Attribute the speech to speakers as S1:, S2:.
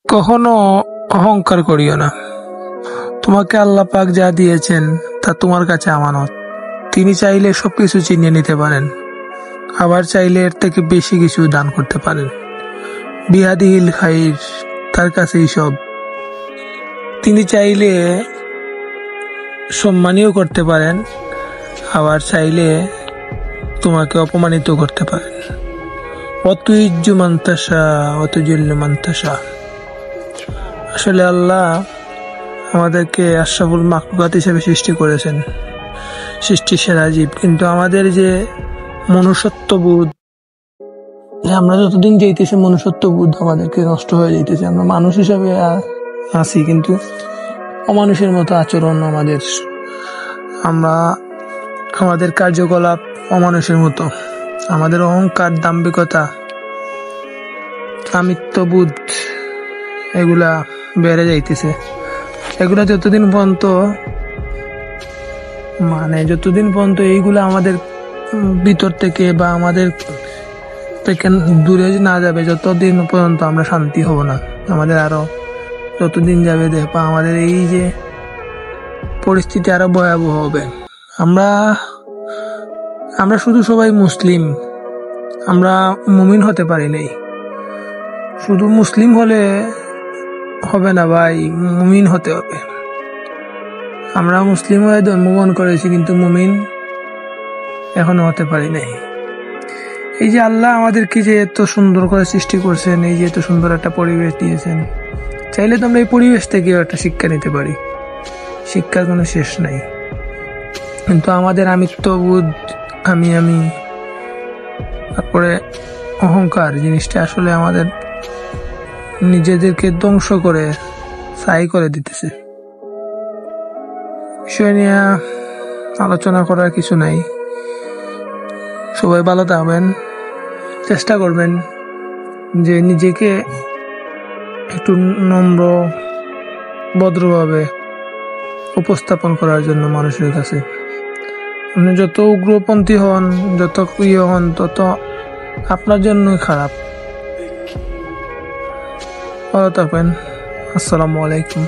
S1: কখনো অহংকার করিও না। তোমাকে আল্লাহ পাক যা দিয়েছেন তা তোমার কাছে আমানত। তিনি চাইলে সবকিছু চিনিয়ে নিতে পারেন, আবার চাইলে এর থেকে বেশি কিছু দান করতে পারেন। বিহাদিহিল খাইর, তার কাছেই সব। তিনি চাইলে সম্মানীয় করতে পারেন, আবার চাইলে তোমাকে অপমানিত করতে পারেন। অতুইজ্জু মান্তাসা অতুজিল্লু মান্তাসা। আসলে আল্লাহ আমাদেরকে আশরাফুল মাখলুকাত হিসেবে সৃষ্টি করেছেন, সৃষ্টির সেরা জীব। কিন্তু আমাদের যে মনুষ্যত্ববোধ, আমরা যতদিন যাইতেছি মনুষ্যত্ববোধ আমাদেরকে নষ্ট হয়ে যাইতেছে। আমরা মানুষ হিসাবে আছি, কিন্তু অমানুষের মতো আচরণ আমাদের। আমাদের কার্যকলাপ অমানুষের মতো। আমাদের অহংকার, দাম্ভিকতা, আমিত্ববোধ এগুলা বেড়ে যাইতেছে। এগুলা যতদিন পর্যন্ত এইগুলা আমাদের ভিতর থেকে বা আমাদের থেকে দূরে না যাবে, যতদিন পর্যন্ত আমরা শান্তি হব না। আমাদের আরো যতদিন যাবে দেখবা আমাদের এই যে পরিস্থিতি আরো ভয়াবহ হবে। আমরা শুধু সবাই মুসলিম, আমরা মুমিন হতে পারি নাই। শুধু মুসলিম হলে হবে না ভাই, মুমিন হতে হবে। আমরা মুসলিম হয়ে জন্মগ্রহণ করেছি, কিন্তু মুমিন এখনো হতে পারি নাই। এই যে আল্লাহ আমাদেরকে যে এত সুন্দর করে সৃষ্টি করছেন, এই যে এত সুন্দর একটা পরিবেশ দিয়েছেন, চাইলে তো আমরা এই পরিবেশ থেকে একটা শিক্ষা নিতে পারি। শিক্ষার কোনো শেষ নাই। কিন্তু আমাদের আমিত্ববোধ, আমি তারপরে অহংকার জিনিসটা আসলে আমাদের নিজেদেরকে ধ্বংস করে ছাই করে দিতেছে। বিষয় নিয়ে আলোচনা করার কিছু নাই। সবাই ভালো থাকবেন, চেষ্টা করবেন যে নিজেকে একটু নম্র, ভদ্রভাবে উপস্থাপন করার জন্য মানুষের কাছে। আপনি যত উগ্রপন্থী হন, যত হন, তত আপনার জন্য খারাপ। ভালো থাকবেন। আসসালামু আলাইকুম।